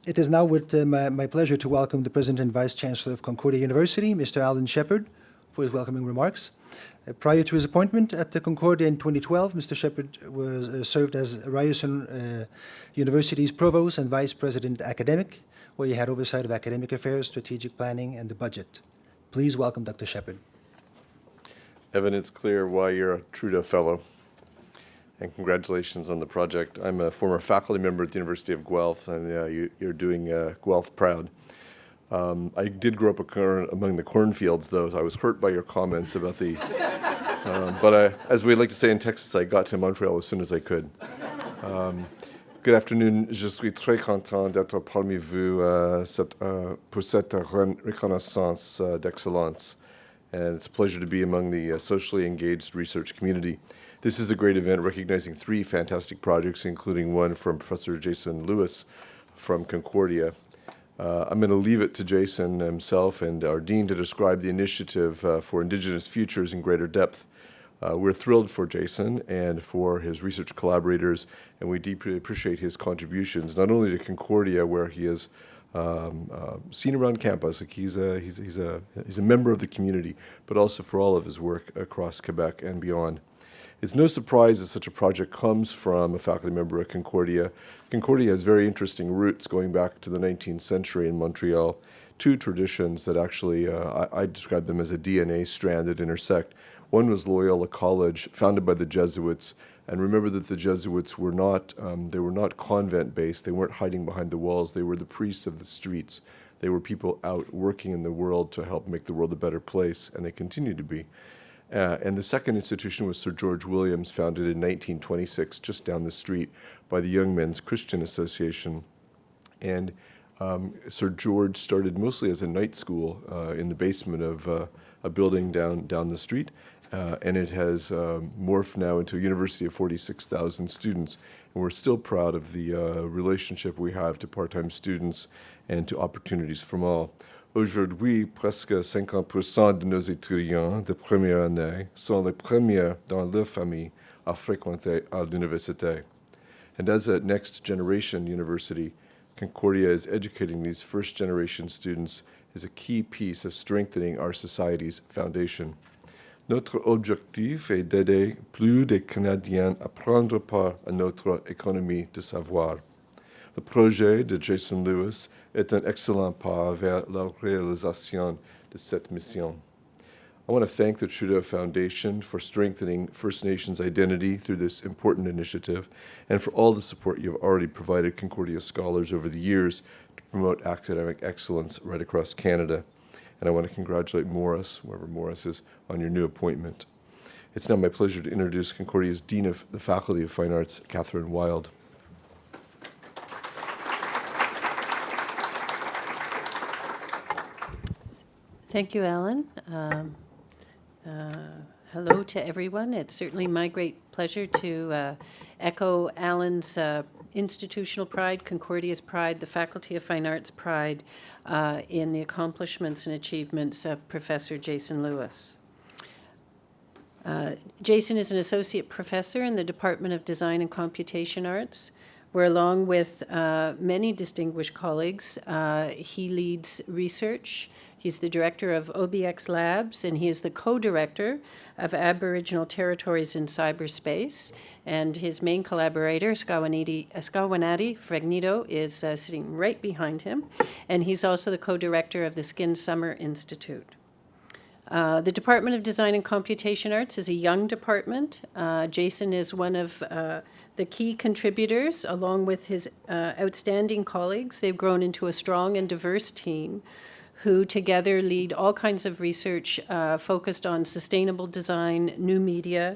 It is now with my pleasure to welcome the President and Vice Chancellor of Concordia University, Mr. Alan Shepard, for his welcoming remarks. Prior to his appointment at the Concordia in 2012, Mr. Shepard served as Ryerson University's Provost and Vice President Academic, where he had oversight of academic affairs, strategic planning, and the budget. Please welcome Dr. Shepard. Evan, it's clear why you're a Trudeau Fellow. And congratulations on the project. I'm a former faculty member at the University of Guelph, and you're doing Guelph proud. I did grow up among the cornfields, though. So I was hurt by your comments about the... but as we like to say in Texas, I got to Montreal as soon as I could. Good afternoon. Je suis très content d'être parmi vous pour cette reconnaissance d'excellence. And it's a pleasure to be among the socially engaged research community. This is a great event recognizing 3 fantastic projects, including one from Professor Jason Lewis from Concordia. I'm going to leave it to Jason himself and our dean to describe the initiative for Indigenous Futures in greater depth. We're thrilled for Jason and for his research collaborators, and we deeply appreciate his contributions, not only to Concordia, where he is seen around campus, like he's a member of the community, but also for all of his work across Quebec and beyond. It's no surprise that such a project comes from a faculty member at Concordia. Concordia has very interesting roots going back to the 19th century in Montreal, 2 traditions that actually, I describe them as a DNA strand that intersect. One was Loyola College, founded by the Jesuits, and remember that the Jesuits were not, convent-based. They weren't hiding behind the walls. They were the priests of the streets. They were people out working in the world to help make the world a better place, and they continue to be. And the second institution was Sir George Williams, founded in 1926, just down the street, by the Young Men's Christian Association. And Sir George started mostly as a night school in the basement of a building down the street, and it has morphed now into a university of 46,000 students. And we're still proud of the relationship we have to part-time students and to opportunities from all. Aujourd'hui, presque 50% de nos étudiants de première année sont les premiers dans leur famille à fréquenter à l'université. And as a next-generation university, Concordia is educating these first-generation students is a key piece of strengthening our society's foundation. Notre objectif est d'aider plus de Canadiens à prendre part à notre économie de savoir. Le projet de Jason Lewis est un excellent pas vers la réalisation de cette mission. I want to thank the Trudeau Foundation for strengthening First Nations identity through this important initiative and for all the support you've already provided Concordia scholars over the years to promote academic excellence right across Canada. And I want to congratulate Morris, whoever Morris is, on your new appointment. It's now my pleasure to introduce Concordia's Dean of the Faculty of Fine Arts, Catherine Wild. Thank you, Alan. Hello to everyone. It's certainly my great pleasure to echo Alan's institutional pride, Concordia's pride, the Faculty of Fine Arts pride in the accomplishments and achievements of Professor Jason Lewis. Jason is an associate professor in the Department of Design and Computation Arts, where along with many distinguished colleagues, he leads research. He's the director of OBX Labs, and he is the co-director of Aboriginal Territories in Cyberspace. And his main collaborator, Skawanati Fregnito, is sitting right behind him. And he's also the co-director of the Skin Summer Institute. The Department of Design and Computation Arts is a young department. Jason is one of the key contributors, along with his outstanding colleagues. They've grown into a strong and diverse team who together lead all kinds of research focused on sustainable design, new media,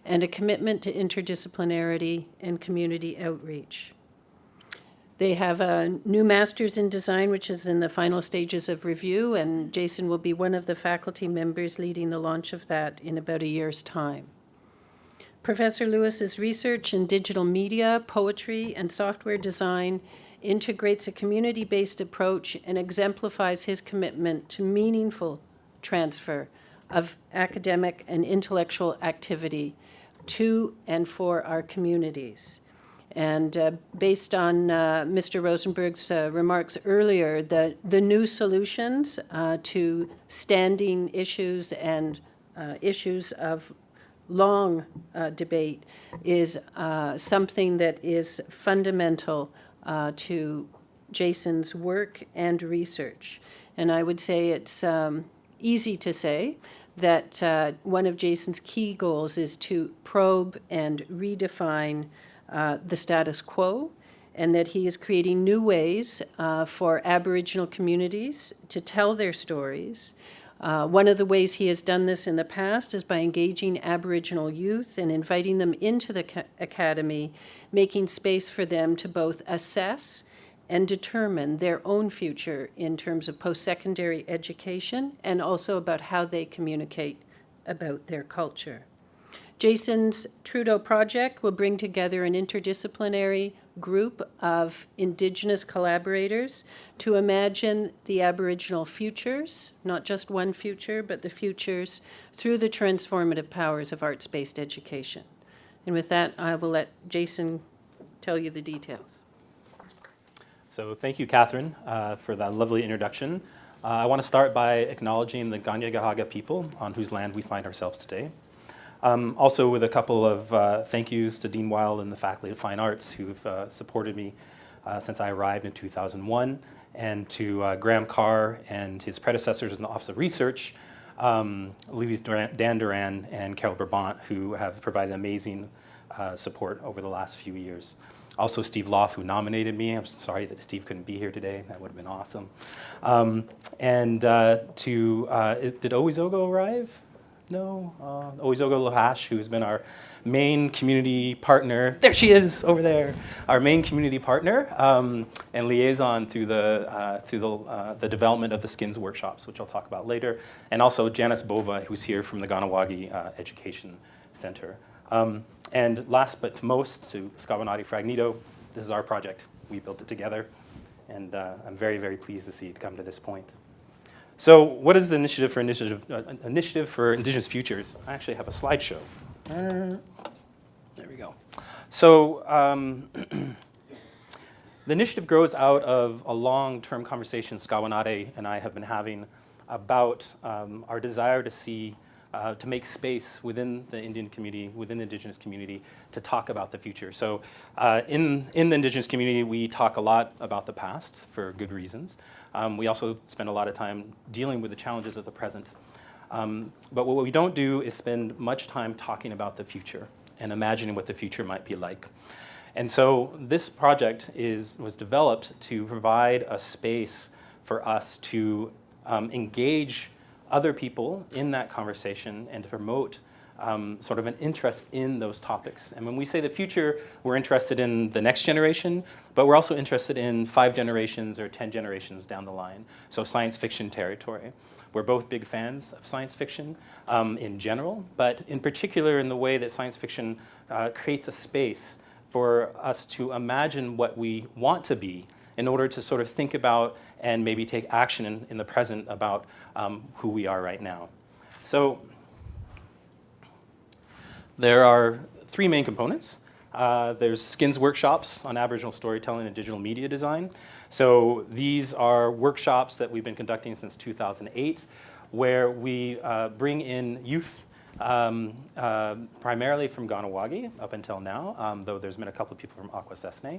and a commitment to interdisciplinarity and community outreach. They have a new master's in design, which is in the final stages of review, and Jason will be one of the faculty members leading the launch of that in about a year's time. Professor Lewis's research in digital media, poetry, and software design integrates a community-based approach and exemplifies his commitment to meaningful transfer of academic and intellectual activity to and for our communities. And based on Mr. Rosenberg's remarks earlier, the new solutions to standing issues and issues of long debate is something that is fundamental to Jason's work and research. And I would say it's easy to say that one of Jason's key goals is to probe and redefine the status quo, and that he is creating new ways for Aboriginal communities to tell their stories. One of the ways he has done this in the past is by engaging Aboriginal youth and inviting them into the academy, making space for them to both assess and determine their own future in terms of post-secondary education and also about how they communicate about their culture. Jason's Trudeau project will bring together an interdisciplinary group of Indigenous collaborators to imagine the Aboriginal futures, not just one future, but the futures through the transformative powers of arts-based education. And with that, I will let Jason tell you the details. So thank you, Catherine, for that lovely introduction. I want to start by acknowledging the Kanien'kehá:ka people on whose land we find ourselves today. Also with a couple of thank yous to Dean Weil and the Faculty of Fine Arts who've supported me since I arrived in 2001, and to Graham Carr and his predecessors in the Office of Research, Louise Dan Duran and Carol Brabant, who have provided amazing support over the last few years. Also Steve Loff, who nominated me. I'm sorry that Steve couldn't be here today. That would have been awesome. Did Owizogo arrive? No? Owizogo Lahash, who's been our main community partner. There she is, over there. Our main community partner and liaison through the development of the skins workshops, which I'll talk about later. And also Janice Bova, who's here from the Kahnawake Education Center. And last but most, to Scavanati Fragnito, this is our project. We built it together, and I'm very, very pleased to see it come to this point. So what is the Initiative for Indigenous Futures? I actually have a slideshow. There we go. So the initiative grows out of a long-term conversation Scavanati and I have been having about our desire to see to make space within the Indian community, within the Indigenous community, to talk about the future. So in the Indigenous community, we talk a lot about the past for good reasons. We also spend a lot of time dealing with the challenges of the present. But what we don't do is spend much time talking about the future and imagining what the future might be like. And so this project was developed to provide a space for us to engage other people in that conversation and to promote sort of an interest in those topics. And when we say the future, we're interested in the next generation, but we're also interested in 5 generations or 10 generations down the line. So science fiction territory. We're both big fans of science fiction in general, but in particular in the way that science fiction creates a space for us to imagine what we want to be in order to sort of think about and maybe take action in the present about who we are right now. So there are 3 main components. There's skins workshops on Aboriginal storytelling and digital media design. So these are workshops that we've been conducting since 2008, where we bring in youth primarily from Kahnawake up until now, though there's been a couple of people from Akwesasne.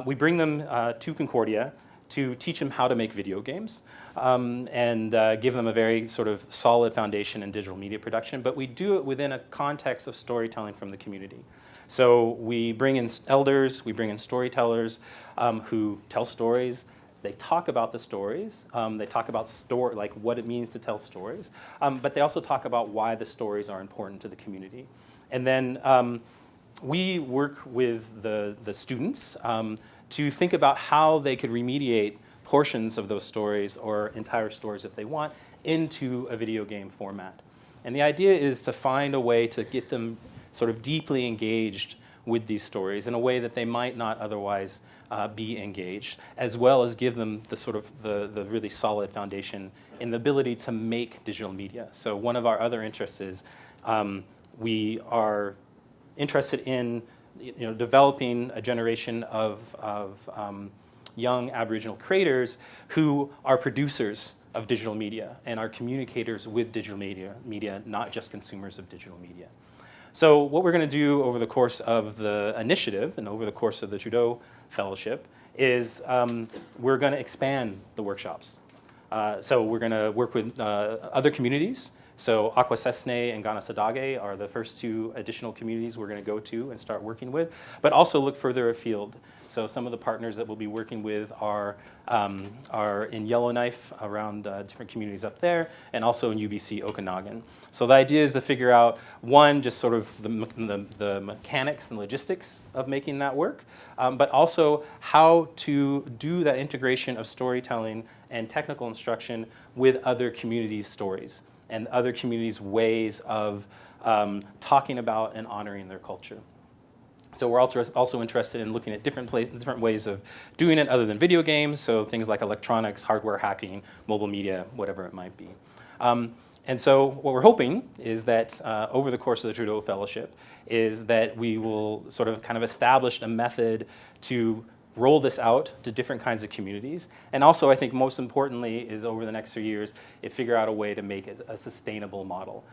We bring them to Concordia to teach them how to make video games and give them a very sort of solid foundation in digital media production, but we do it within a context of storytelling from the community. So we bring in elders, we bring in storytellers who tell stories. They talk about the stories. They talk about like what it means to tell stories, but they also talk about why the stories are important to the community. And then we work with the students to think about how they could remediate portions of those stories or entire stories if they want into a video game format. And the idea is to find a way to get them sort of deeply engaged with these stories in a way that they might not otherwise be engaged, as well as give them the sort of the really solid foundation in the ability to make digital media. So one of our other interests is we are interested in developing a generation of young Aboriginal creators who are producers of digital media and are communicators with digital media, not just consumers of digital media. So what we're going to do over the course of the initiative and over the course of the Trudeau Fellowship is we're going to expand the workshops. So we're going to work with other communities. So Akwesasne and Ganasadage are the first two additional communities we're going to go to and start working with, but also look further afield. So some of the partners that we'll be working with are in Yellowknife around different communities up there, and also in UBC Okanagan. So the idea is to figure out, one, just sort of the mechanics and logistics of making that work, but also how to do that integration of storytelling and technical instruction with other communities' stories and other communities' ways of talking about and honoring their culture. So we're also interested in looking at different ways of doing it other than video games, so things like electronics, hardware hacking, mobile media, whatever it might be. And so what we're hoping is that over the course of the Trudeau Fellowship is that we will sort of kind of establish a method to roll this out to different kinds of communities. And also, I think most importantly is over the next 3 years, figure out a way to make it a sustainable model.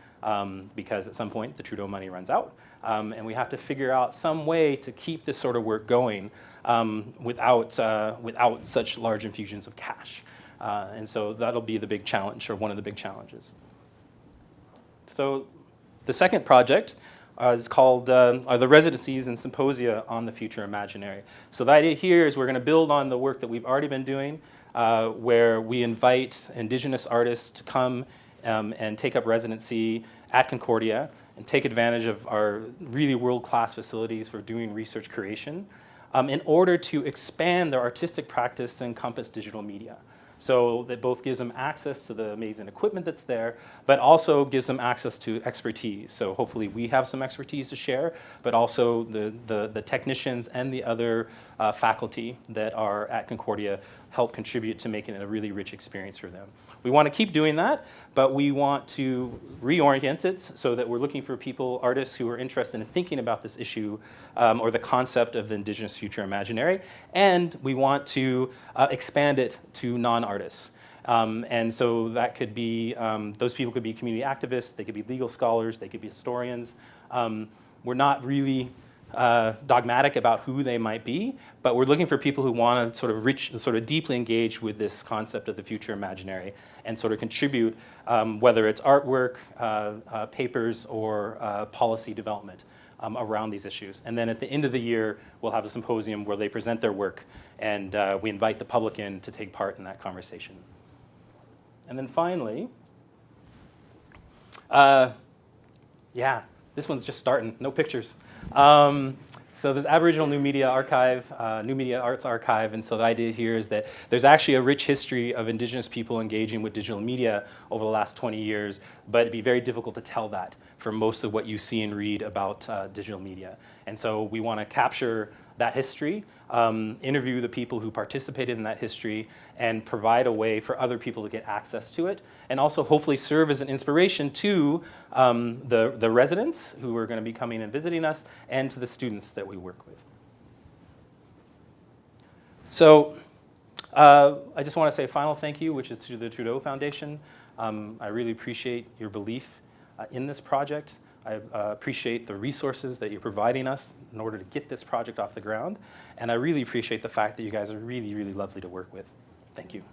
Because at some point the Trudeau money runs out. And we have to figure out some way to keep this sort of work going without such large infusions of cash. And so that'll be the big challenge, or one of the big challenges. So the second project is called are the residencies and symposia on the future imaginary. So the idea here is we're going to build on the work that we've already been doing, where we invite Indigenous artists to come and take up residency at Concordia and take advantage of our really world-class facilities for doing research creation in order to expand their artistic practice to encompass digital media. So that both gives them access to the amazing equipment that's there, but also gives them access to expertise. So hopefully we have some expertise to share, but also the technicians and the other faculty that are at Concordia help contribute to making it a really rich experience for them. We want to keep doing that, but we want to reorient it so that we're looking for people, artists who are interested in thinking about this issue or the concept of the Indigenous future imaginary, and we want to expand it to non-artists. And so that could be, those people could be community activists, they could be legal scholars, they could be historians. We're not really dogmatic about who they might be, but we're looking for people who want to sort of deeply engage with this concept of the future imaginary and sort of contribute, whether it's artwork, papers, or policy development around these issues. And then at the end of the year, we'll have a symposium where they present their work, and we invite the public in to take part in that conversation. And then finally, yeah, this one's just starting, no pictures. So there's Aboriginal New Media Archive, New Media Arts Archive, and so the idea here is that there's actually a rich history of Indigenous people engaging with digital media over the last 20 years, but it'd be very difficult to tell that for most of what you see and read about digital media. And so we want to capture that history, interview the people who participated in that history, and provide a way for other people to get access to it, and also hopefully serve as an inspiration to the residents who are going to be coming and visiting us, and to the students that we work with. So I just want to say a final thank you, which is to the Trudeau Foundation. I really appreciate your belief in this project. I appreciate the resources that you're providing us in order to get this project off the ground. And I really appreciate the fact that you guys are really, really lovely to work with. Thank you.